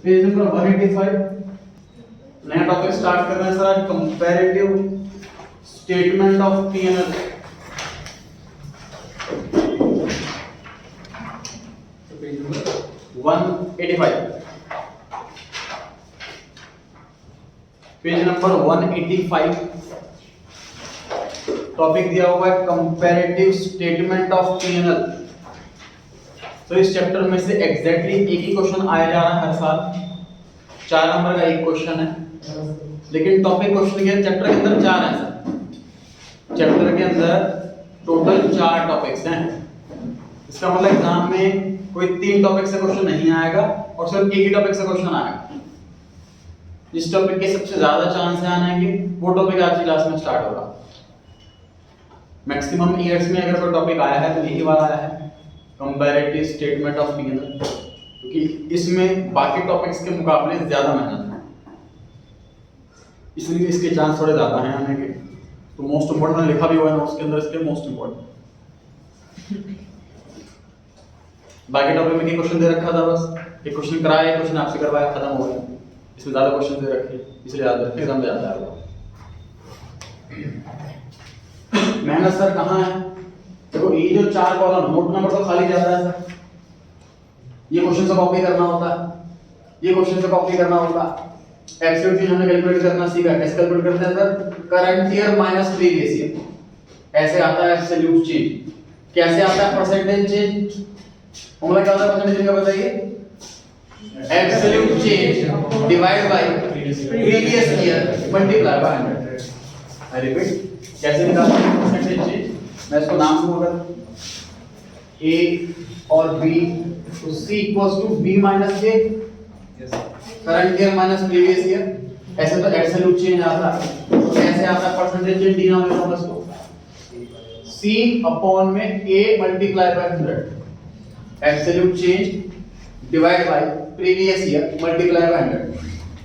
Page number 185 नया topic start कर रहे हैं sir, comparative statement of PNL. Page number 185 page number 185 topic दिया हुआ है कंपैरेटिव स्टेटमेंट ऑफ पीएनएल। तो इस चैप्टर में से एग्जैक्टली एक ही क्वेश्चन आया जा रहा है हर साल, 4 नंबर का एक क्वेश्चन है, लेकिन टॉपिक क्वेश्चन के चैप्टर के अंदर 4 है सर। चैप्टर के अंदर टोटल 4 टॉपिक्स हैं। इसका मतलब एग्जाम में कोई 3 टॉपिक से क्वेश्चन नहीं आएगा और सिर्फ एक ही टॉपिक से क्वेश्चन आएगा। जिस टॉपिक के सबसे ज्यादा चांस है आने के वो टॉपिक आज की क्लास में स्टार्ट होगा। मैक्सिमम ईयर्स में अगर कोई टॉपिक आया है तो यही वाला आया है, कंपैरेटिव स्टेटमेंट ऑफ पीएनएल, क्योंकि इसमें बाकी टॉपिक्स के मुकाबले ज्यादा मेहनत है, इसलिए इसके चांस थोड़े ज्यादा हैं आने के। तो मोस्ट इंपोर्टेंट मैंने लिखा भी हुआ है नोट्स के अंदर इसके मोस्ट इंपोर्टेंट। बाकी टॉपिक में क्वेश्चन दे रखा था, बस एक क्वेश्चन कराया, क्वेश्चन आपसे करवाया, खत्म हो गया। इसमें ज्यादा क्वेश्चन दे रखे, इसलिए याद रखिए एग्जाम में ज्यादा आएगा। मेहनत सर कहाँ है? देखो ये जो 4 कॉलम, नोट नंबर तो खाली जाता है सर, ये क्वेश्चन से कॉपी करना होता है, ये क्वेश्चन से कॉपी करना होता है। एब्सोल्यूट चेंज हमने कैलकुलेट करना सीखा, कैसे कैलकुलेट करते हैं sir? Current year minus previous year. ऐसे आता है एब्सोल्यूट चेंज। कैसे आता है परसेंटेज चेंज? फॉर्मूला क्या होता है परसेंटेज का बताइए? Absolute change divide by previous year multiply by 100। I repeat, कैसे निकालते हैं परसेंटेज चेंज? मैं इसको नाम दूंगा A और B, तो C equals to B minus A, current year minus previous year. ऐसे तो एब्सोल्यूट चेंज आता है, तो कैसे आता है परसेंटेज चेंज? डिनोमिनेटर में इसको C अपॉन में A multiply by 100, absolute change divide by previous year multiply by 100।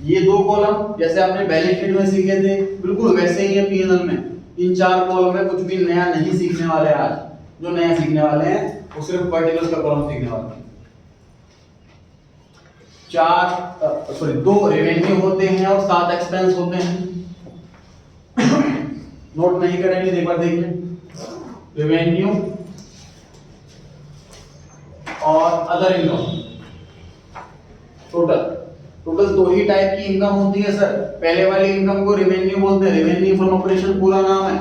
ये 2 कॉलम जैसे आपने बैलेंस शीट में सीखे थे, बिल्कुल वैसे ही है पीएनएल में। इन 4 कॉलम में कुछ भी नया नहीं सीखने वाले हैं आज। जो नया सीखने वाले हैं वो सिर्फ पर्टिकुलर्स का कॉलम सीखने वाले हैं। 2 रेवेन्यू होते हैं और 7 एक्सपेंस होते हैं। नोट नहीं करेंगे एक बार देख लें। रेवेन्यू और अदर इनकम, टोटल 2 ही टाइप की इनकम होती है सर। पहले वाली इनकम को रेवेन्यू बोलते हैं, रेवेन्यू फ्रॉम ऑपरेशन पूरा नाम है।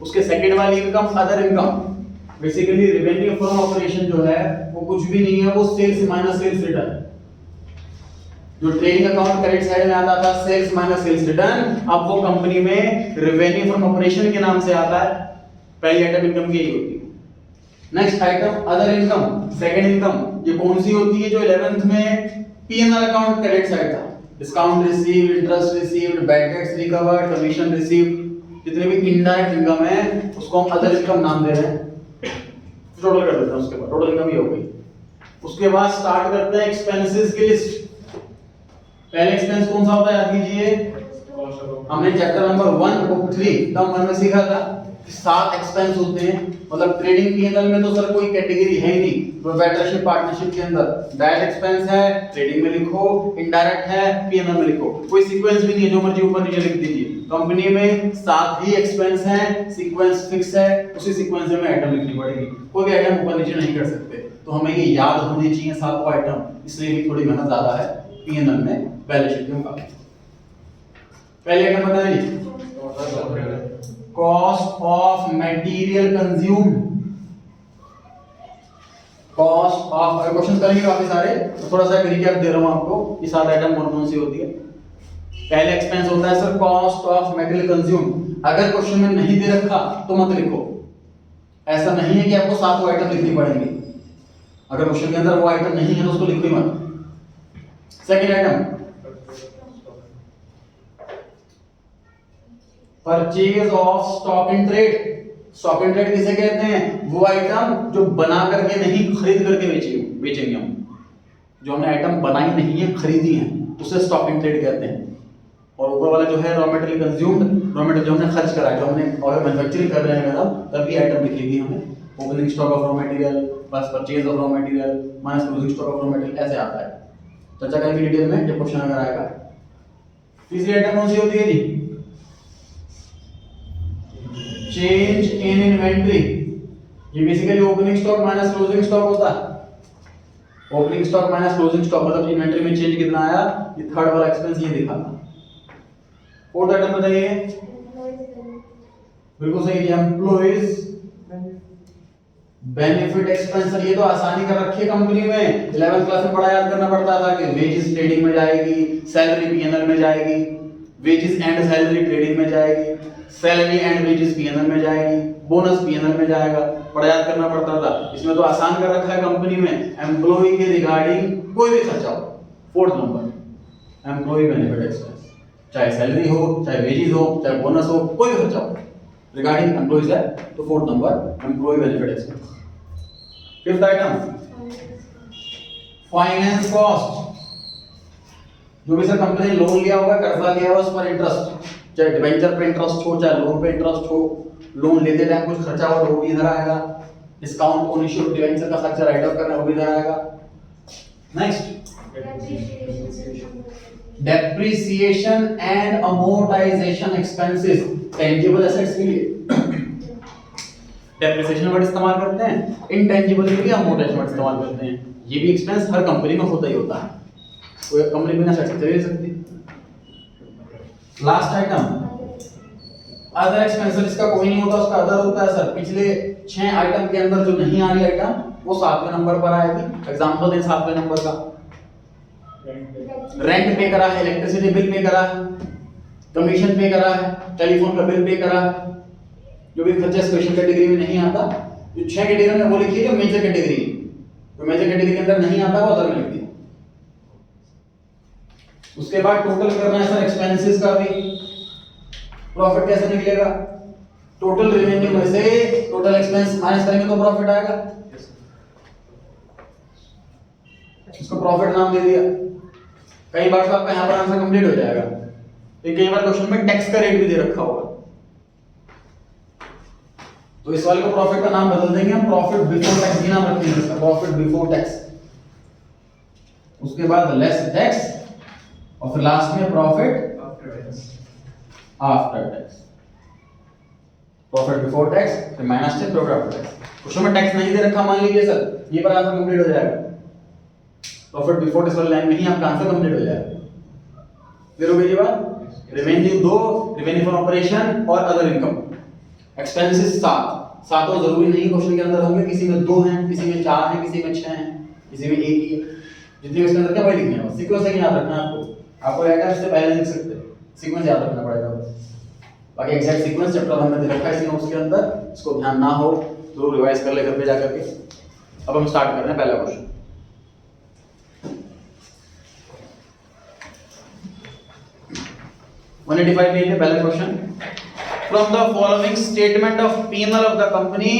उसके सेकंड वाली income other income. Basically revenue from operation जो है वो कुछ भी नहीं है, वो सेल्स माइनस सेल्स रिटर्न। जो ट्रेडिंग अकाउंट क्रेडिट साइड में आता था सेल्स माइनस सेल्स रिटर्न, अब वो कंपनी में रेवेन्यू फ्रॉम ऑपरेशन के नाम से आता है। पहली आइटम इनकम की यही होती है। Next item other income, second income. ये कौन सी होती है? जो 11th में पीएनएल अकाउंट क्रेडिट साइड था। Discount received, interest received, bad debts recovered, commission received, जितने भी इनडायरेक्ट इनकम है उसको हम अदर इनकम नाम दे रहे हैं। टोटल कर देते हैं, उसके बाद टोटल इनकम ही हो गई। उसके बाद स्टार्ट करते हैं एक्सपेंसेस की लिस्ट। पहले एक्सपेंस कौन सा होता है याद कीजिए? हमने चैप्टर नंबर 1 बुक 3 टर्म 1 में सीखा था 7 एक्सपेंस होते हैं। मतलब ट्रेडिंग पीएनएल में तो सर कोई कैटेगरी है ही नहीं। प्रोप्राइटरशिप पार्टनरशिप के अंदर डायरेक्ट एक्सपेंस है, ट्रेडिंग में लिखो, इनडायरेक्ट है, पीएनएल में लिखो। कोई सीक्वेंस भी नहीं है, जो मर्जी ऊपर नीचे लिख दीजिए। कंपनी में 7 ही एक्सपेंस हैं, सीक्वेंस फिक्स है, उसी सीक्वेंस में आइटम लिखनी पड़ेगी। कोई भी आइटम ऊपर नीचे नहीं कर सकते। तो हमें ये याद होने चाहिए 7 आइटम, इसलिए भी थोड़ी मेहनत ज्यादा है पीएनएल में बैलेंस शीट के मुकाबले। पहले आइटम बताइए, cost of material consume. Cost of, question करेंगे काफी सारे, तो थोड़ा सा एक रिकैप दे रहा हूं आपको। ये 7 आइटम कौन सी होती है। पहले एक्सपेंस होता है sir cost of material consume. अगर क्वेश्चन में नहीं दे रखा तो मत लिखो। ऐसा नहीं है कि आपको 7 आइटम लिखनी पड़ेंगी। अगर क्वेश्चन के अंदर वो आइटम नहीं है तो उसको लिखो ही मत। Second item purchase of stock in trade. Stock in trade किसे कहते हैं? वो आइटम जो बना करके नहीं, खरीद करके बेचेंगे हम। जो हमने आइटम बनाई नहीं है, खरीदी है, उसे स्टॉक इन ट्रेड कहते हैं। और ऊपर वाला जो है raw material consumed, raw material जो हमने खर्च करा है, जो हमने और मैन्युफैक्चरिंग कर रहे हैं तब ये आइटम लिखेगी हमें। Opening stock of raw material plus purchase of raw material minus closing stock of raw material, ऐसे आता है। चर्चा करेंगे डिटेल में जब क्वेश्चन अगर आएगा। तीसरी आइटम कौन सी होती है जी? Change in inventory. ये basically opening stock minus closing stock होता है। Opening stock minus closing stock मतलब इन्वेंटरी में चेंज कितना आया, ये थर्ड वाला एक्सपेंस ये दिखाता। फोर्थ आइटम बताइए। बिल्कुल सही है, एम्प्लॉइज बेनिफिट एक्सपेंस। ये तो आसानी कर रखी है कंपनी में, 11th क्लास में बड़ा याद करना पड़ता था कि वेजेस ट्रेडिंग में जाएगी, सैलरी पीएनएल में जाएगी, वेजेस एंड सैलरी ट्रेडिंग में जाएगी, सैलरी एंड वेजेस पीएनएल में जाएगी, बोनस पीएनएल में जाएगा, बड़ा याद करना पड़ता था। इसमें तो आसान कर रखा है कंपनी में, एम्प्लॉय के रिगार्डिंग कोई भी खर्चा हो। Fourth number employ benefit expense, चाहे सैलरी हो, चाहे वेजेस हो, चाहे बोनस हो, कोई भी खर्चा हो रिगार्डिंग एम्प्लॉइज है तो fourth number employ benefit expense. Fifth item finance cost. जो भी सर कंपनी ने लोन लिया होगा, कर्जा लिया होगा, उस पर इंटरेस्ट, चाहे डिबेंचर पे इंटरेस्ट हो, चाहे लोन पे इंटरेस्ट हो, लोन लेते टाइम कुछ खर्चा हो तो वो भी इधर आएगा। Discount on issue of debenture का खर्चा राइट ऑफ करना वो भी इधर आएगा। Next depreciation and amortisation expenses, tangible assets के लिए डेप्रिसिएशन वर्ड इस्तेमाल करते हैं, इनटेंजिबल के लिए अमोर्टाइजेशन वर्ड इस्तेमाल करते हैं। ये भी एक्सपेंस हर कंपनी में होता ही होता है, कोई कंपनी बिना सेट चल नहीं सकती। लास्ट आइटम अदर एक्सपेंसेस, इसका कोई नहीं होता, उसका अदर होता है सर। पिछले 6 आइटम के अंदर जो नहीं आ रही आइटम वो 7वें नंबर पर आएगी। एग्जांपल दें 7वें नंबर का, रेंट पे करा है, इलेक्ट्रिसिटी बिल पे करा है, कमीशन पे करा है, टेलीफोन का बिल पे करा है। जो भी खर्चा स्पेशल कैटेगरी में नहीं आता, जो 6 कैटेगरी में वो लिखिए जो मेजर कैटेगरी, तो मेजर कैटेगरी के अंदर नहीं आता वो अदर में लिख दिया। उसके बाद टोटल करना है सर एक्सपेंसेस का भी। प्रॉफिट कैसे निकलेगा? टोटल रेवेन्यू में से टोटल एक्सपेंस माइनस करेंगे तो प्रॉफिट आएगा। इसको प्रॉफिट नाम दे दिया। कई बार तो आपका यहां पर आंसर कंप्लीट हो जाएगा, लेकिन कई बार क्वेश्चन में टैक्स का रेट भी दे रखा होगा, तो इस वाले को प्रॉफिट का नाम बदल देंगे हम, प्रॉफिट बिफोर टैक्स नाम रखेंगे इसका, प्रॉफिट बिफोर टैक्स। उसके बाद लेस टैक्स और फिर लास्ट में profit after tax. Profit before tax फिर minus tax, profit after tax. Question में टैक्स नहीं दे रखा मान लीजिए सर, ये पर आंसर कंप्लीट हो जाएगा। प्रॉफिट बिफोर टैक्स वाली लाइन में ही आपका आंसर कंप्लीट हो जाएगा। क्लियर हो गई ये बात? रेवेन्यू 2, रेवेन्यू फ्रॉम ऑपरेशन और अदर इनकम। एक्सपेंसेस 7, सातों जरूरी नहीं क्वेश्चन के अंदर होंगे, किसी में 2 हैं, किसी में 4 हैं, किसी में 6 हैं, किसी में 1 ही है। जितने इसके अंदर क्या वही लिखने हैं, सीक्वेंस है याद रखना आपको। आपको आइटम से पहले लिख सकते हैं, सीक्वेंस याद रखना पड़ेगा बस। बाकी एग्जैक्ट सीक्वेंस चैप्टर हमने दे रखा है इसी नोट्स के अंदर, इसको ध्यान ना हो तो रिवाइज कर ले घर पे जाकर के। अब हम स्टार्ट कर रहे हैं पहला क्वेश्चन। पहला question, from the following statement of P&L of the company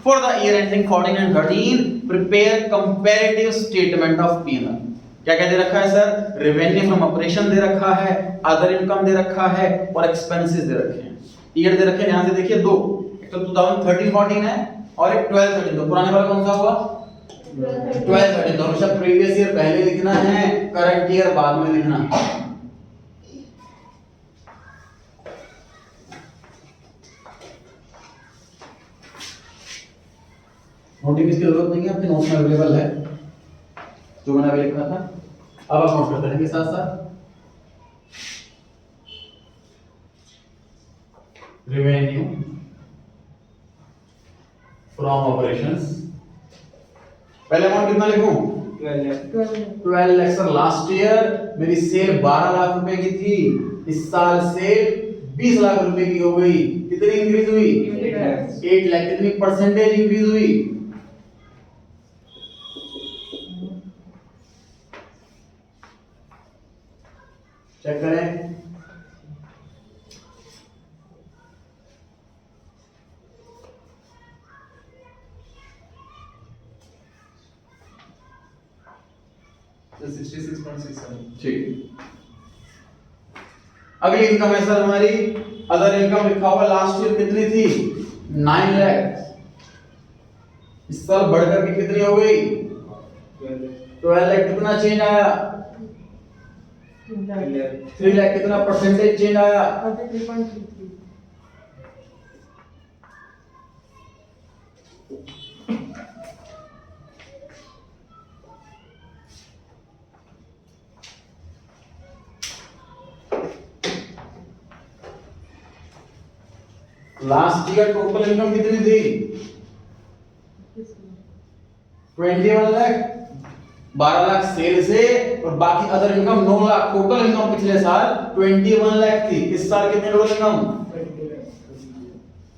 for the year ending 14 and 13 prepare comparative statement of P&L। क्या क्या दे रखा है सर? रेवेन्यू फ्रॉम ऑपरेशन दे रखा है, अदर इनकम दे रखा है और एक्सपेंसेस दे रखे हैं। ईयर दे रखे हैं, ध्यान से देखिए 2, एक तो 2013-14 है और एक 12-13। तो पुराने वाला कौन सा हुआ? 12-13। तो हमेशा प्रीवियस ईयर पहले लिखना है, करंट ईयर बाद में लिखना है। नोटिंग की जरूरत नहीं है, आपके नोट्स में अवेलेबल है जो मैंने अभी लिखा था। अब आप नोट करते रहेंगे साथ साथ। रेवेन्यू फ्रॉम ऑपरेशंस, पहले अमाउंट कितना लिखूं? 12 लाख। सर लास्ट ईयर मेरी सेल 12 लाख रुपए की थी, इस साल सेल 20 लाख रुपए की हो गई। कितनी इंक्रीज हुई? 8 लाख। कितनी परसेंटेज इंक्रीज हुई? चेक करें। तो 66.67। ठीक। अगली इनकम है सर हमारी अदर इनकम, लिखा हुआ लास्ट ईयर कितनी थी? 9 लाख। इस साल बढ़कर के कितनी हो गई? 12 लाख। कितना चेंज आया? 3 लाख कितना परसेंटेज चेंज आया? 33.33। लास्ट ईयर टोटल इनकम कितनी थी? 21 लाख। 12 लाख सेल से और बाकी other income 9 lakh. Total income पिछले साल 21 लाख थी। इस साल कितनी टोटल इनकम?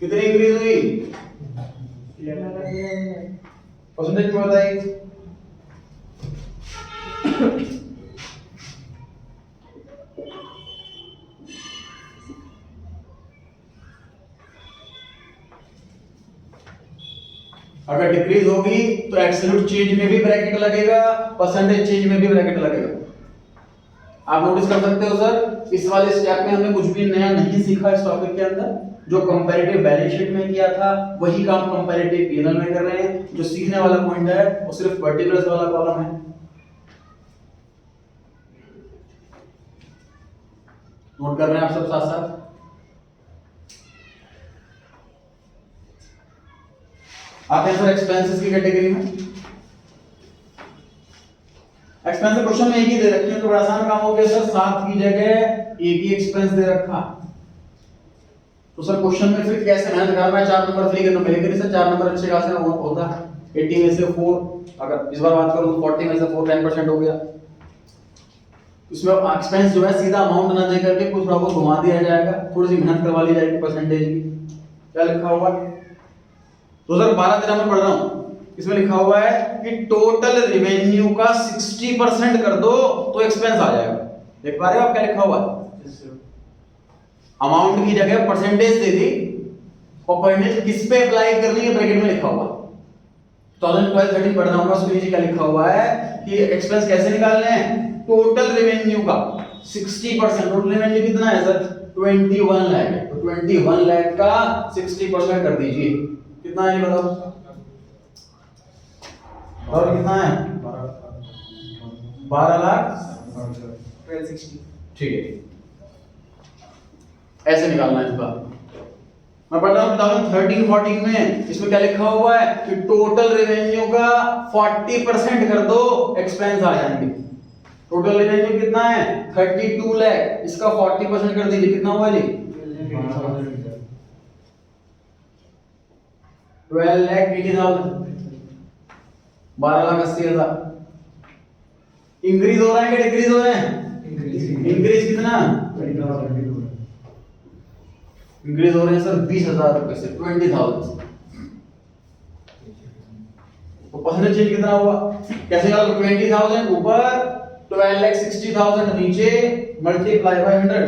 कितनी इंक्रीज हुई? परसेंटेज में बताइए। अगर डिक्रीज होगी तो एब्सोल्यूट चेंज में भी ब्रैकेट लगेगा, परसेंटेज चेंज में भी ब्रैकेट लगेगा। आप नोटिस कर सकते हो सर, इस वाले स्टेप में हमने कुछ भी नया नहीं सीखा इस टॉपिक के अंदर। जो कंपैरेटिव बैलेंस शीट में किया था वही काम कंपैरेटिव पीएनएल में कर रहे हैं। जो सीखने वाला पॉइंट है वो सिर्फ पर्टिकुलर्स वाला कॉलम है। नोट कर रहे हैं आप सब साथ साथ? आते हैं सर एक्सपेंसेस की कैटेगरी में। एक्सपेंस क्वेश्चन में एक ही दे रखे हैं तो बड़ा आसान काम हो गया सर। 7 की जगह एक ही एक्सपेंस दे रखा, तो सर क्वेश्चन में फिर कैसे मेहनत करना है? 4 नंबर फ्री करना मिलेगा सर। 4 नंबर अच्छे खासे होता है। 80 में से 4, अगर इस बार बात करूं तो 40 में से 4 10% हो गया। इसमें एक्सपेंस जो है सीधा अमाउंट ना दे करके कुछ ना कुछ घुमा दिया जाएगा, थोड़ी सी मेहनत करवा ली जाएगी परसेंटेज की। क्या लिखा हुआ है? 2012-13 में पढ़ रहा हूं। इसमें लिखा हुआ है कि टोटल रेवेन्यू का 60% कर दो तो एक्सपेंस आ जाएगा। देख पा रहे हो आप क्या लिखा हुआ है? अमाउंट की जगह परसेंटेज दे दी और परसेंटेज किस पे अप्लाई करनी है ब्रैकेट में लिखा हुआ। 2012-13 पढ़ रहा हूं, उसके नीचे क्या लिखा हुआ है कि एक्सपेंस कैसे निकालने हैं? टोटल रेवेन्यू का 60%। टोटल रेवेन्यू कितना है सर? 21 लाख है, तो 21 लाख का 60% कर दीजिए। कितना है ये बताओ? और कितना है? 12 लाख 1260। ठीक है, ऐसे निकालना है इसका। मैं पढ़ रहा हूँ 2013-14 में। इसमें क्या लिखा हुआ है कि टोटल रेवेन्यू का 40% कर दो एक्सपेंस आ जाएंगे। टोटल रेवेन्यू कितना है? 32 लाख। इसका 40% कर दीजिए। कितना हुआ जी? 12,80,000। 12,80,000। इंक्रीज हो रहा है कि डिक्रीज हो रहे हैं? इंक्रीज कितना? इंक्रीज हो रहे हैं सर 20,000 रुपए से 20,000। तो परसेंटेज चेंज कितना हुआ? कैसे निकालोगे? 20,000 ऊपर 12,60,000 नीचे मल्टीप्लाई बाय 100,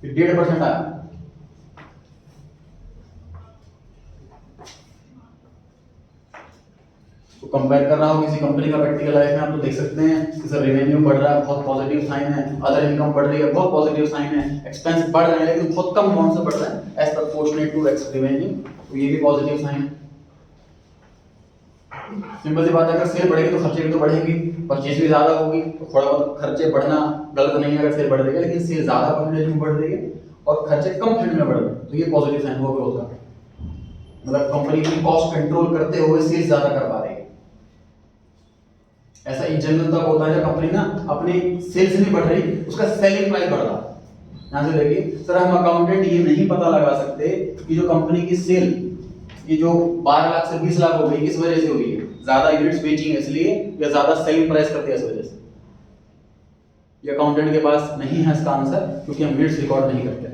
1.5% आया। तो कंपेयर कर रहा हूं किसी कंपनी का प्रैक्टिकल लाइफ में, आप तो देख सकते हैं कि सर रेवेन्यू बढ़ रहा है, बहुत पॉजिटिव साइन है। अदर इनकम बढ़ रही है, बहुत पॉजिटिव साइन है। एक्सपेंस बढ़ रहे हैं लेकिन बहुत कम अमाउंट से बढ़ रहा है एज प्रोपोर्शनेट टू रेवेन्यू, तो ये भी पॉजिटिव साइन है। सिंपल सी बात है, अगर सेल बढ़ेगी तो खर्चे भी तो बढ़ेंगे, परचेज भी ज्यादा होगी, तो थोड़ा बहुत खर्चे बढ़ना गलत नहीं है अगर सेल बढ़ रही है। लेकिन सेल ज्यादा परसेंटेज में बढ़ रही है और खर्चे कम परसेंटेज में बढ़ रहे हैं, तो ये पॉजिटिव साइन हुआ ग्रोथ का। मतलब कंपनी की कॉस्ट कंट्रोल करते हुए सेल ज्यादा कर पा रही है। ऐसा इन जनरल तब होता है जब कंपनी ना अपनी सेल्स नहीं बढ़ रही, उसका सेलिंग प्राइस बढ़ रहा। यहां से देखिए सर, हम अकाउंटेंट ये नहीं पता लगा सकते कि जो कंपनी की सेल ये जो 12 लाख से 20 लाख हो गई किस वजह से हुई है? ज्यादा यूनिट्स बेची है इसलिए, या ज्यादा सेलिंग प्राइस करते हैं इस वजह से? ये अकाउंटेंट के पास नहीं है इसका आंसर, क्योंकि हम यूनिट्स रिकॉर्ड नहीं करते।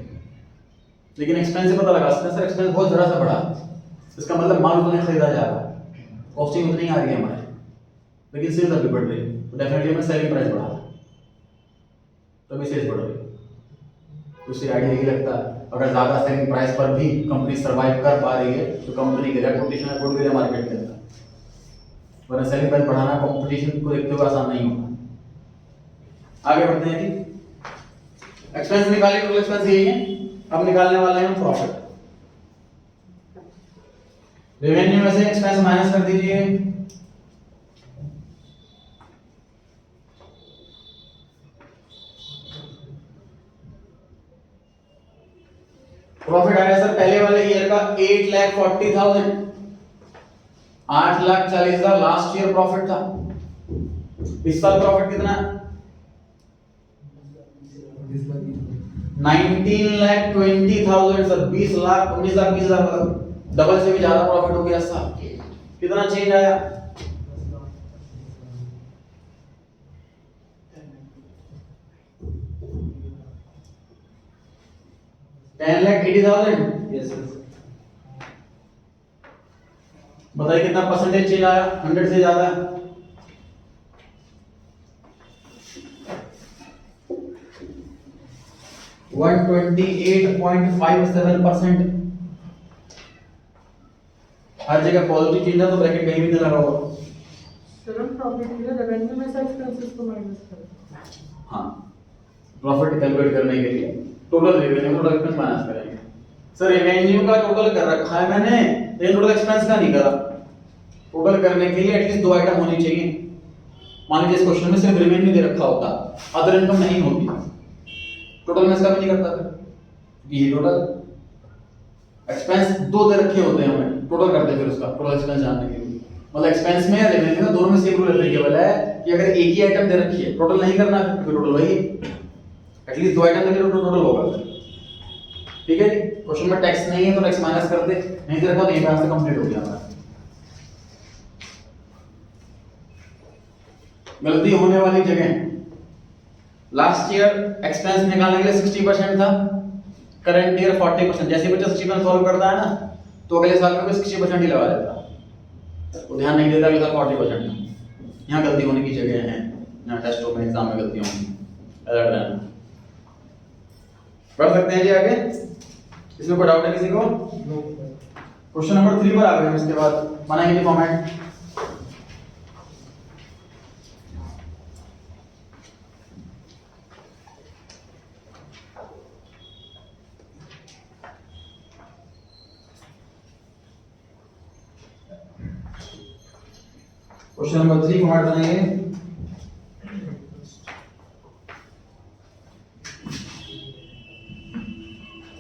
लेकिन एक्सपेंस से पता लगा सकते हैं सर, एक्सपेंस बहुत जरा सा बढ़ा, इसका मतलब माल उतना खरीदा जा रहा है, कॉस्टिंग उतनी आ रही है हमारे, लेकिन सेल्स अभी बढ़ रही है, तो डेफिनेटली हमें सेलिंग प्राइस बढ़ा है, तभी सेल्स बढ़ रही है। तो इससे आइडिया यही लगता है, अगर ज्यादा सेलिंग प्राइस पर भी कंपनी सर्वाइव कर पा रही है तो कंपनी की रेपुटेशन है गुडविल है मार्केट के अंदर। वरना सेलिंग प्राइस बढ़ाना कंपटीशन को देखते हुए आसान नहीं होगा। आगे बढ़ते हैं जी, एक्सपेंस निकालिए, टोटल एक्सपेंस यही है। अब निकालने वाले हैं हम प्रॉफिट। रेवेन्यू में से एक्सपेंस माइनस कर दीजिए, प्रॉफिट आया सर पहले वाले ईयर का 8,40,000, 8,40,000 लास्ट ईयर प्रॉफिट था। इस साल प्रॉफिट कितना? 19,20,000 सर, 20 लाख 19 लाख 20,000 मतलब डबल से भी ज्यादा प्रॉफिट हो गया इस साल। कितना चेंज आया? 10,80,000। Yes, yes. बताइए कितना परसेंटेज चेंज आया? 100 से ज्यादा। वन 28.57%। हर जगह पॉजिटिव चेंज है तो ब्रैकेट कहीं भी नहीं लगा होगा। सर प्रॉफिट के लिए रेवेन्यू में से एक्सपेंसेस को माइनस करें। हाँ, प्रॉफिट कैलकुलेट करने के लिए total revenue total expense minus करेंगे। सर रेवेन्यू का टोटल कर रखा है मैंने, लेकिन टोटल एक्सपेंस का नहीं करा। टोटल करने के लिए एटलीस्ट दो आइटम होनी चाहिए। मान लीजिए इस क्वेश्चन में सिर्फ रेवेन्यू दे रखा होता, अदर इनकम नहीं होती, टोटल में इसका भी नहीं करता फिर, ये टोटल एक्सपेंस दो दे रखे होते हैं, हमें टोटल करते हैं फिर उसका टोटल एक्सपेंस जानने के लिए। मतलब एक्सपेंस में या रेवेन्यू में दोनों में सेम रूल एप्लीकेबल है कि अगर एक ही आइटम दे रखी है टोटल नहीं करना, फिर टोटल वही एटलीस्ट दो आइटम देखे तो टोटल होगा। ठीक है जी, क्वेश्चन में टैक्स नहीं है तो टैक्स माइनस कर दे, नहीं दे रखा तो ये यहां से कंप्लीट हो गया हमारा। गलती होने वाली जगह, लास्ट ईयर एक्सपेंस निकालने के लिए 60% था, करंट ईयर 40%। जैसे बच्चा 60% सॉल्व करता है ना तो अगले साल में भी 60% ही लगा देता है, तो ध्यान नहीं देता अगले साल 40% में। यहाँ गलती होने की जगह है, यहाँ टेस्टों में एग्जाम में गलती होंगी, अलर्ट रहना। बढ़ सकते हैं जी आगे, इसमें कोई डाउट है किसी को? क्वेश्चन नंबर 3 पर आ गए हम, इसके बाद बनाएंगे फॉर्मेट। क्वेश्चन नंबर 3 फॉर्मेट बनाएंगे।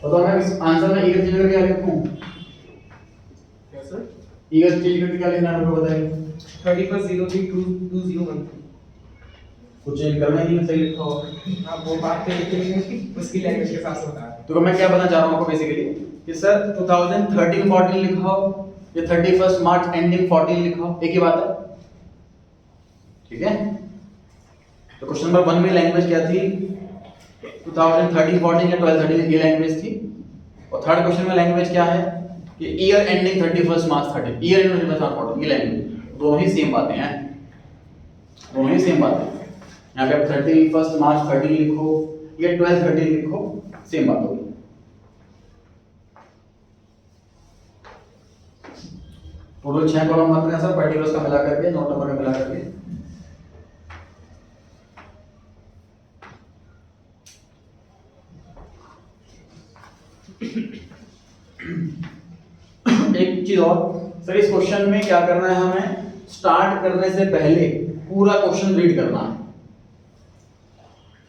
बताओ मैं इस आंसर में ईयर चेंज करके क्या लिखूं? क्या सर? ईयर चेंज करके क्या लिखना है आपको बताइए। 31/03/2013। कुछ चेंज करना ही नहीं, सही लिखा होगा। आप वो बात पे लिखेंगे कि उसकी लैंग्वेज के साथ बता रहे तो मैं क्या बताना चाह रहा हूं आपको बेसिकली कि सर 2013-14 लिखा हो या 31 मार्च एंडिंग 14 लिखा हो, एक ही बात है। ठीक है, तो क्वेश्चन नंबर 1 में लैंग्वेज क्या थी? 2013-14 या 12-13 ये लैंग्वेज थी। और थर्ड क्वेश्चन में लैंग्वेज क्या है कि ईयर एंडिंग 31 मार्च 13, ईयर एंडिंग 31 मार्च 14, ये लैंग्वेज। दोनों ही सेम बातें हैं, दोनों ही सेम बातें। यहाँ पे आप 31 मार्च 13 लिखो या 12-13 लिखो, सेम बात होगी। टोटल 6 कॉलम आते हैं सर, पर्टिकुलर्स का मिला करके, नोट नंबर का मिला करके। एक चीज और सर, इस क्वेश्चन में क्या करना है, हमें स्टार्ट करने से पहले पूरा क्वेश्चन रीड करना है।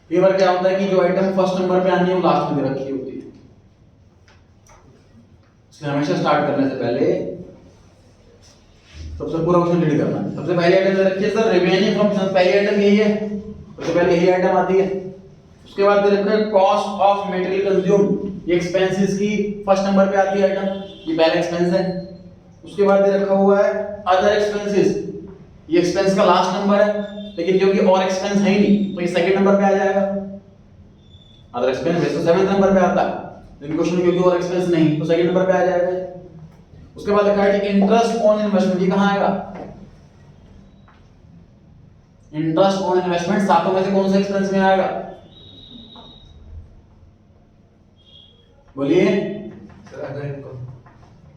कई बार क्या होता है कि जो आइटम फर्स्ट नंबर पे आनी है वो लास्ट में दे रखी होती है, इसलिए हमेशा स्टार्ट करने से पहले सबसे पूरा क्वेश्चन रीड करना है। सबसे पहले आइटम दे रखी है सर रेवेन्यू फ्रॉम, पहली आइटम यही है, सबसे पहले यही आइटम आती है। उसके बाद दे रखा है कॉस्ट ऑफ मटेरियल कंज्यूम, ये एक्सपेंसेस की फर्स्ट नंबर पे आती है आइटम, ये पहला एक्सपेंस है। उसके बाद दे रखा हुआ है अदर एक्सपेंसेस, ये एक्सपेंस का लास्ट नंबर है, लेकिन क्योंकि और एक्सपेंस है ही नहीं तो ये सेकंड नंबर पे आ जाएगा। अदर एक्सपेंस वैसे 7th नंबर पे आता है, लेकिन क्वेश्चन क्योंकि और एक्सपेंस नहीं तो सेकंड नंबर पे आ जाएगा। उसके बाद लिखा है इंटरेस्ट ऑन इन्वेस्टमेंट, ये कहां आएगा? इंटरेस्ट ऑन इन्वेस्टमेंट सातों में से कौन सा एक्सपेंस में आएगा? बोलिए। Sir other income.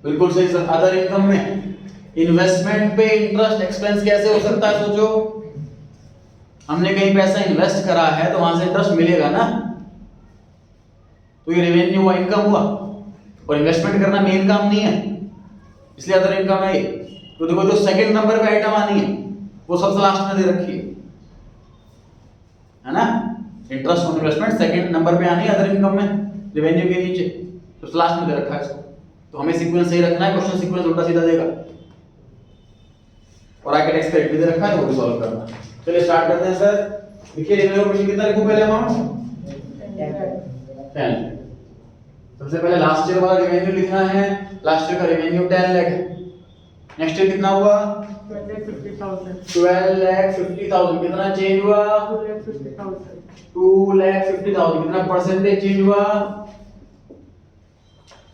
बिल्कुल सही सर, अदर इनकम में। इन्वेस्टमेंट पे इंटरेस्ट एक्सपेंस कैसे हो सकता है? सोचो, हमने कहीं पैसा इन्वेस्ट करा है तो वहां से इंटरेस्ट मिलेगा ना, तो ये रेवेन्यू हुआ, इनकम हुआ। और इन्वेस्टमेंट करना मेन काम नहीं है, इसलिए अदर इनकम है ये। तो देखो जो सेकंड नंबर पे आइटम आनी है वो सबसे लास्ट में दे रखी है ना। Interest on investment second number पे आनी है अदर इनकम में, रेवेन्यू के नीचे। तो लास्ट में दे रखा है इसको, तो हमें सीक्वेंस सही रखना है, क्वेश्चन सीक्वेंस उल्टा सीधा देगा, और आगे टैक्स क्रेडिट भी दे रखा है, वो भी सॉल्व करना है। चलिए स्टार्ट करते हैं सर। देखिए रेवेन्यू ऑपरेशन कितना लिखूं पहले अमाउंट 10। सबसे पहले लास्ट ईयर वाला रेवेन्यू लिखना है, लास्ट ईयर का रेवेन्यू 10 लाख है। नेक्स्ट ईयर कितना हुआ 12,50,000 12,50,000, कितना चेंज हुआ 2,50,000 2,50,000, कितना परसेंटेज चेंज हुआ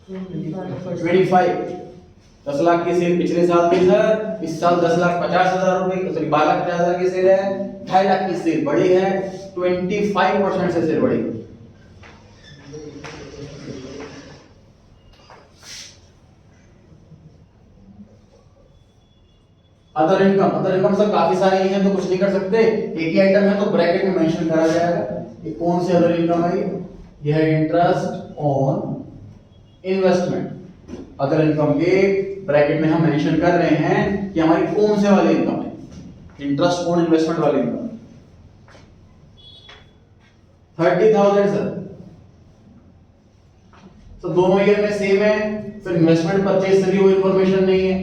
25। 10 लाख की सेल पिछले साल थी सर, इस साल 10,50,000 रुपए, सॉरी 12,50,000 की सेल है, 2.5 लाख की सेल बढ़ी है, 25% से सेल बढ़ी। अदर इनकम सब काफी सारे हैं तो कुछ नहीं कर सकते, एक ही आइटम है तो ब्रैकेट में मेंशन करा जाएगा। ये कौन से अदर इनकम है, ये है interest on investment. Other income के ब्रैकेट में हम मेंशन कर रहे हैं कि हमारी कौन से वाली इनकम है, इंटरेस्ट ऑन इन्वेस्टमेंट वाली इनकम 30,000 सर। तो दोनों ईयर में सेम है, फिर इन्वेस्टमेंट परचेज से भी वो इंफॉर्मेशन नहीं है,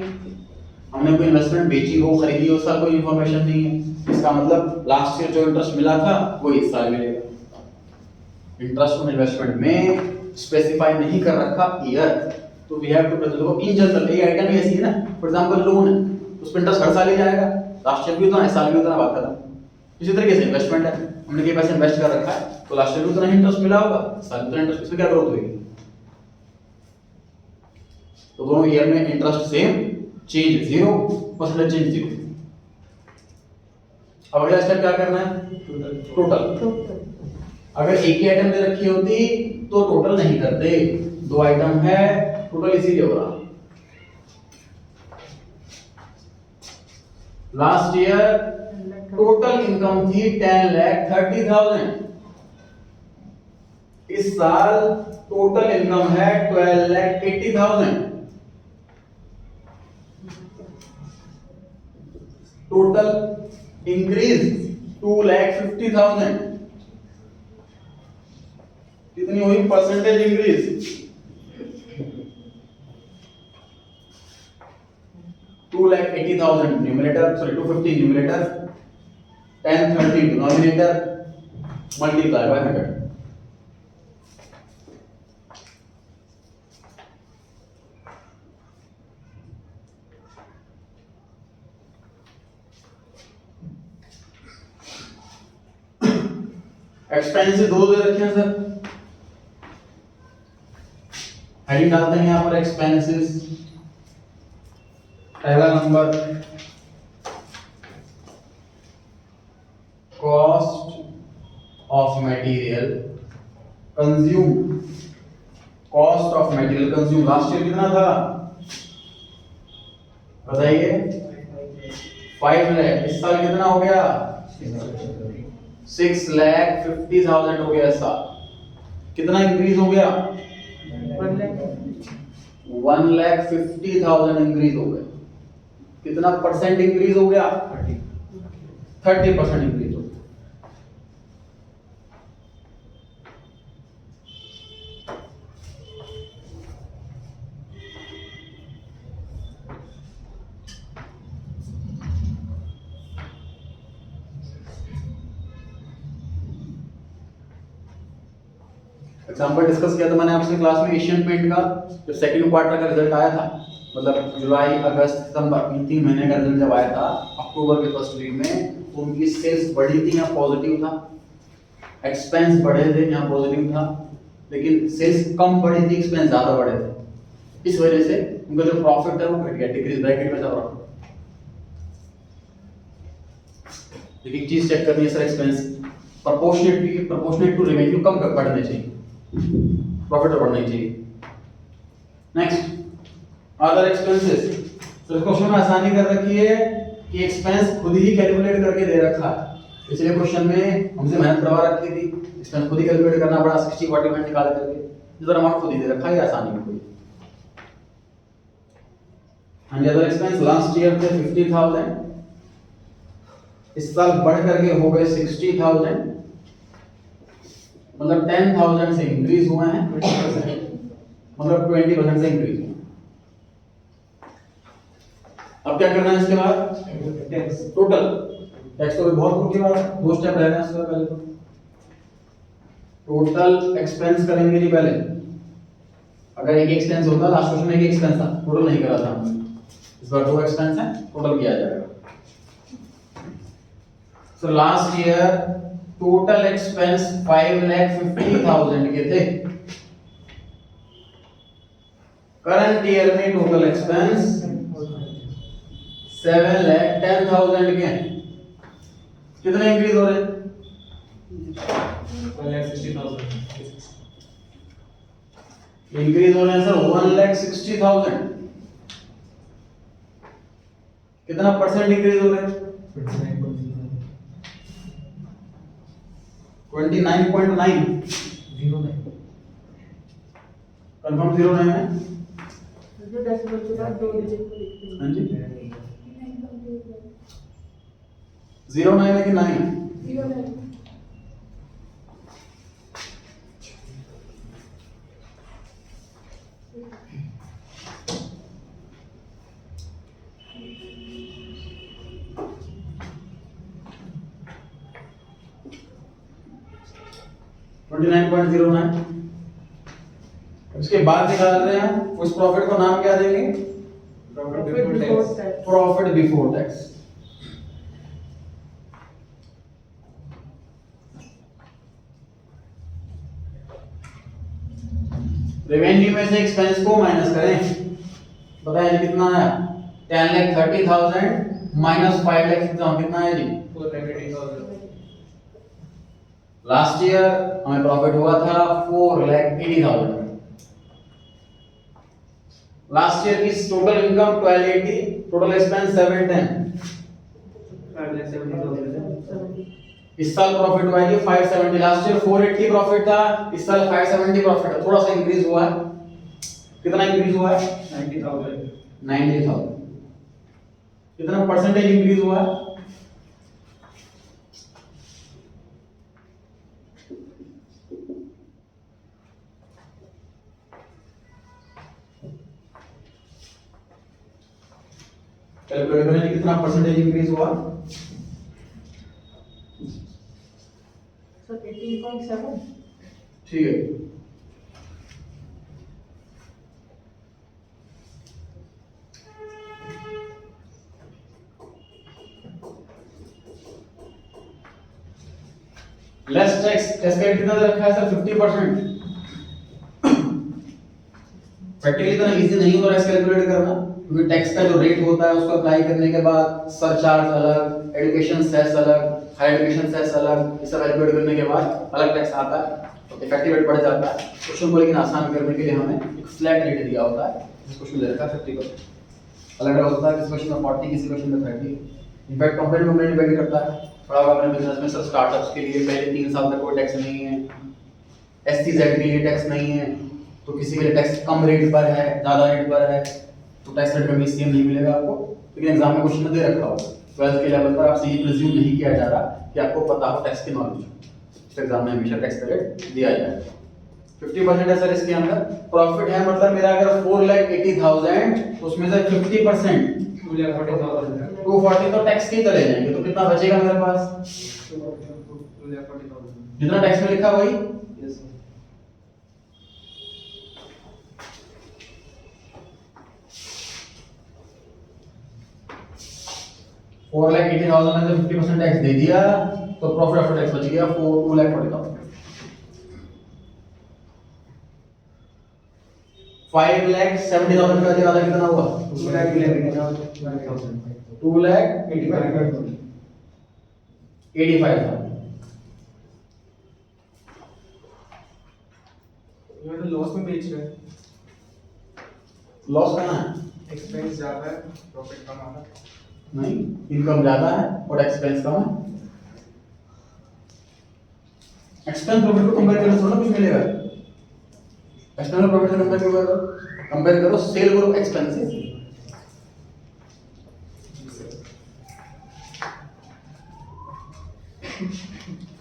हमने कोई इन्वेस्टमेंट बेची हो खरीदी हो उसका कोई इंफॉर्मेशन नहीं है। इसका मतलब लास्ट ईयर जो इंटरेस्ट मिला था वो इस साल मिलेगा। इंटरेस्ट ऑन इन्वेस्टमेंट में स्पेसिफाई नहीं कर रखा ईयर, तो we have to present in general. ये आइटम ही ऐसी है ना, फॉर एग्जांपल लोन है, उस पे इंटरेस्ट हर साल ही जाएगा, लास्ट ईयर भी उतना इस साल भी उतना, बात खत्म। इसी तरीके से इन्वेस्टमेंट है, हमने के पैसे इन्वेस्ट कर रखा है तो लास्ट ईयर भी उतना ही इंटरेस्ट मिला होगा, साल उतना इंटरेस्ट, इसमें क्या ग्रोथ होगी। तो दोनों ईयर में interest same, change 0, percentage change 0। अब अगला स्टेप क्या करना है, टोटल। अगर एक ही आइटम दे रखी होती तो टोटल नहीं करते, दो आइटम है टोटल इसीलिए हो रहा। लास्ट ईयर टोटल इनकम थी 10,30,000, इस साल टोटल इनकम है 12,80,000। टोटल इंक्रीज 2,50,000, कितनी हुई percentage increase 2,80,000 numerator, sorry 250 numerator, 1030 denominator, multiply by 100। Expenses दो दे रखे हैं सर, हेडिंग डालते हैं यहां पर एक्सपेंसेस। पहला number cost of material consume, cost of material consume last year कितना था बताइए 5 लाख, इस साल कितना हो गया 6,50,000 हो गया। इस साल कितना इंक्रीज हो गया 1,50,000 इंक्रीज हो गया। कितना परसेंट इंक्रीज हो गया 30% इंक्रीज हो गया। एग्जाम्पल डिस्कस किया था मैंने आपसे क्लास में एशियन पेंट का, जो सेकंड क्वार्टर का रिजल्ट आया था, मतलब जुलाई अगस्त सितंबर इन 3 महीने का रिजल्ट जब आया था अक्टूबर के फर्स्ट वीक में, तो उनकी सेल्स बढ़ी थी, यहाँ पॉजिटिव था, एक्सपेंस बढ़े थे, यहाँ पॉजिटिव था, लेकिन सेल्स कम बढ़ी थी, एक्सपेंस ज्यादा बढ़े थे। इस वजह से उनका जो प्रॉफिट है वो घट गया, डिक्रीज ब्रैकेट में चल रहा था। एक चीज चेक करनी है sir, expense proportionate to revenue कम बढ़ने चाहिए, प्रॉफिट बढ़ना चाहिए। नेक्स्ट अदर एक्सपेंसेस, तो क्वेश्चन में आसानी कर रखी है कि एक्सपेंस खुद ही कैलकुलेट करके दे रखा है। पिछले क्वेश्चन में हमसे मेहनत करवा रखी थी, एक्सपेंस खुद ही कैलकुलेट करना पड़ा 60-40% निकाल करके, इधर अमाउंट खुद ही दे रखा है, आसानी में कोई। And other expense last year थे 50,000, इस साल बढ़ करके हो गए 60,000, मतलब 10,000 से इंक्रीज हुए हैं 20%। मतलब 20% से इंक्रीज हुआ। अब क्या करना है इसके बाद? टैक्स। टोटल टैक्स तो बहुत दूर की बात है, 2 स्टेप रहना है इसका। पहले तो टोटल एक्सपेंस करेंगे नहीं पहले। अगर एक एक्सपेंस होता, लास्ट क्वेश्चन में एक एक्सपेंस था, टोटल नहीं करा था हमने। इस बार 2 एक्सपेंस है, टोटल किया जाएगा। So last year total expense 5,50,000 के थे। करंट ईयर में टोटल एक्सपेंस 7,10,000 के हैं। कितने इंक्रीज हो रहे हैं? 1,60,000। इंक्रीज हो रहे हैं सर 1,60,000। कितना परसेंट इंक्रीज हो रहे हैं? 29.9। कंफर्म 09 है? जो डेसिमल के बाद 2 डिजिट को लिखते हैं। हाँ जी 09 है कि 9? 09 29.09। उसके बाद निकाल रहे हैं उस प्रॉफिट को नाम क्या देंगे? Profit before tax. Profit before tax. Revenue में से एक्सपेंस को माइनस करें। बताइए कितना आया? 10,30,000 माइनस 5,00,000 कितना है जी? 4,80,000। लास्ट ईयर हमें प्रॉफिट हुआ था 4,80,000। लास्ट ईयर की टोटल इनकम 1280, टोटल एक्सपेंस 710। 5,70,000। इस साल प्रॉफिट हुआ है जी 570। लास्ट ईयर 480 प्रॉफिट था, इस साल 570 प्रॉफिट है। थोड़ा सा इंक्रीज हुआ है। कितना इंक्रीज हुआ है? 90,000। 90,000। कितना परसेंटेज इंक्रीज हुआ है? कैलकुलेट करें कितना परसेंटेज इंक्रीज हुआ? सर 18.7। ठीक है। लेस टैक्स टैक्स रेट कितना दे रखा है सर? 50%। प्रैक्टिकली इतना इजी नहीं होता है कैलकुलेट करना, क्योंकि टैक्स का जो रेट होता है उसको अप्लाई करने के बाद सरचार्ज अलग, एजुकेशन सेस अलग, हायर एजुकेशन सेस अलग, ये सब कैलकुलेट करने के बाद अलग टैक्स आता है, तो इफेक्टिव रेट बढ़ जाता है। क्वेश्चन को लेकिन आसान करने के लिए हमें एक फ्लैट रेट दिया होता है। इस क्वेश्चन में दे रखा है 50%। अलग अलग होता है, किसी क्वेश्चन में 40, किसी क्वेश्चन में 30। इनफैक्ट कंपनी कंपनी डिपेंड करता है। थोड़ा अपने बिजनेस में सर स्टार्टअप्स के लिए पहले 3 साल तक कोई टैक्स नहीं है, एसटीजेड के लिए टैक्स नहीं है, तो किसी के लिए टैक्स कम रेट पर है, ज्यादा रेट पर है, तो टैक्स रेट कभी सेम नहीं मिलेगा आपको। लेकिन एग्जाम में क्वेश्चन में दे रखा होगा 12th के लेवल पर, आपसे ये प्रिज्यूम नहीं किया जा रहा कि आपको पता हो टैक्स की नॉलेज। इस एग्जाम में हमेशा टैक्स रेट दिया जाएगा। 50% है सर इसके अंदर। प्रॉफिट है मतलब मेरा अगर 4,80,000 तो उसमें से 50% 2,40,000। 240 तो टैक्स के ही चले जाएंगे, तो कितना बचेगा मेरे पास? 2,40,000। जितना टैक्स में लिखा वही। Yes sir. 4,80,000 में से 50% टैक्स दे दिया तो प्रॉफिट आफ्टर टैक्स बच गया 2,40,000। 5,70,000 का ज्यादा कितना हुआ? 2,85,000। ये तो लॉस में बेच रहे हैं। लॉस कहाँ है? एक्सपेंस ज्यादा है, प्रॉफिट कम आ रहा है। नहीं, इनकम ज्यादा है और एक्सपेंस कम है। एक्सपेंस प्रॉफिट को कंपेयर करने से थोड़ा कुछ मिलेगा। एक्सटर्नल प्रॉफिट से कंपेयर करो सेल ग्रुप एक्सपेंसेस।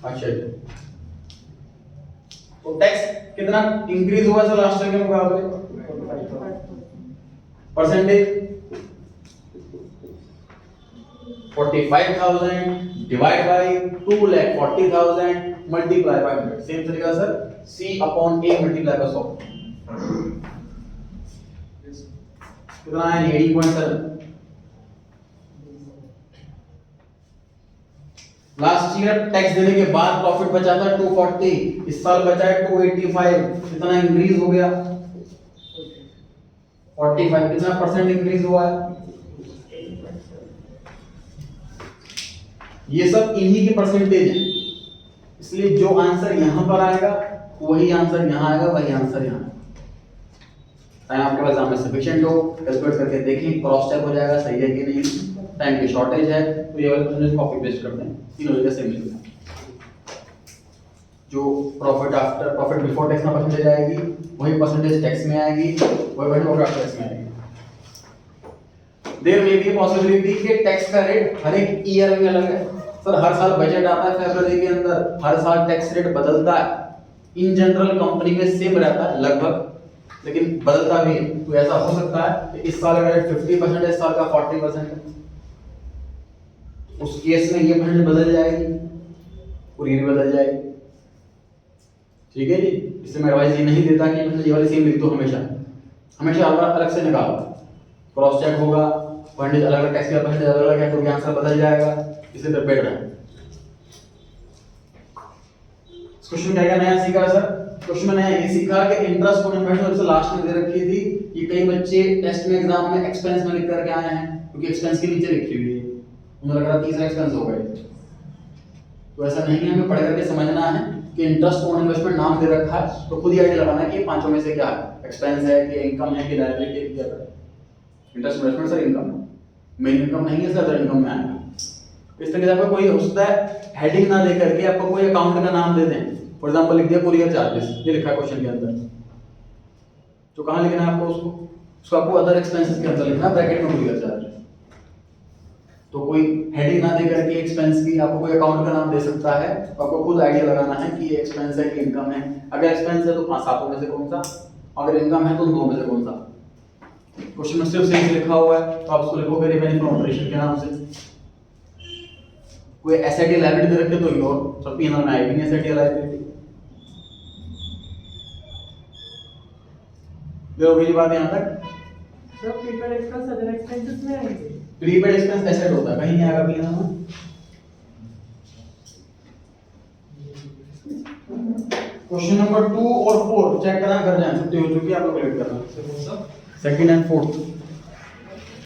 अच्छा जी, तो टैक्स कितना इंक्रीज हुआ सर लास्ट ईयर के मुकाबले? Percentage 45,000 divide by 2,40,000 multiply by 100। Same तरीका sir C upon A multiply by 100 कितना है 18.7। लास्ट ईयर टैक्स देने के बाद प्रॉफिट बचा था 240, इस साल बचा है 285, कितना इंक्रीज हो गया 45, कितना परसेंट इंक्रीज हुआ है। ये सब इन्हीं के परसेंटेज हैं, इसलिए जो आंसर यहां पर आएगा वही आंसर यहां आएगा, वही आंसर यहां। टाइम आपके पास एग्जाम में सफिशिएंट हो, कैलकुलेट करके देखें, क्रॉस चेक हो जाएगा सही है कि नहीं। टाइम की शॉर्टेज है तो ये वाले परसेंटेज कॉपी पेस्ट करते हैं, तीनों जगह सेम मिलेगा। जो profit after profit before tax में परसेंटेज आएगी वही परसेंटेज टैक्स में आएगी, वही प्रॉफिट आफ्टर टैक्स में आएगी। देयर मे बी पॉसिबिलिटी कि टैक्स का रेट हर एक ईयर में अलग है। सर हर साल बजट आता है फरवरी के अंदर, हर साल टैक्स रेट बदलता है। इन जनरल कंपनी में सेम रहता है लगभग, लेकिन बदलता भी है। तो ऐसा हो सकता है कि इस साल अगर 50% है, इस साल का 40% है, उस केस में ये परसेंटेज बदल जाएगी और ये भी बदल जाएगी। ठीक है जी, इससे मैं एडवाइस ये नहीं देता कि ये वाली सेम लिख दो, हमेशा हमेशा अलग से निकालो, क्रॉस चेक होगा, परसेंटेज अलग अलग, टैक्स का परसेंटेज अलग अलग है तो आंसर बदल जाएगा, इससे बेटर है। क्वेश्चन क्या क्या नया सीखा सर? क्वेश्चन में नया ये सीखा कि इंटरेस्ट ऑन इन्वेस्टमेंट से लास्ट में दे रखी थी। ये कई बच्चे टेस्ट में एग्जाम में एक्सपेंस में लिख करके आए हैं, क्योंकि एक्सपेंस के नीचे लिखी हुई है, उन्हें लग रहा तीसरा एक्सपेंस हो गए। तो ऐसा नहीं है, हमें पढ़ करके समझना है कि इंटरेस्ट ऑन इन्वेस्टमेंट नाम दे रखा है तो खुद ही आइडिया लगाना है कि ये पांचों में से क्या है, एक्सपेंस है कि इनकम है कि लायबिलिटी है, क्या है। इंटरेस्ट इन्वेस्टमेंट सर इनकम है, मेन इनकम नहीं है सर, अदर इनकम में आएगा। इस तरह से आपको कोई हो सकता है हेडिंग ना दे करके आपको कोई अकाउंट का नाम दे दें, फॉर एग्जांपल लिख दिया कुरियर चार्जेस, ये लिखा है क्वेश्चन के अंदर, तो कहां लिखना है आपको उसको आपको अदर एक्सपेंसेस के अंदर लिखना है, ब्रैकेट में कुरियर चार्ज। तो कोई हेडिंग ना दे करके एक्सपेंस की आपको कोई अकाउंट का नाम दे सकता है, तो आपको खुद आइडिया लगाना है कि ये एक्सपेंस है कि इनकम है। अगर एक्सपेंस है तो 5-7 में से कौन सा, अगर इनकम है तो 2 में से कौन सा। क्वेश्चन में सिर्फ सेल्स लिखा हुआ है तो आप उसको लिखोगे रेवेन्यू फ्रॉम ऑपरेशन के नाम से। कोई एसेट लायबिलिटी दे रखे तो योर, सब पी&एल में आएगी नहीं एसेट लायबिलिटी। देखोगे ये बात यहां तक। Sir prepaid expense other expenses में आएंगे। प्रीपेड एक्सपेंस एसेट होता है, कहीं नहीं आएगा पी&एल में। क्वेश्चन नंबर 2 और 4 चेक करना, कर जाए छुट्टी हो चुकी है, आप लोग लेट करना। Second and fourth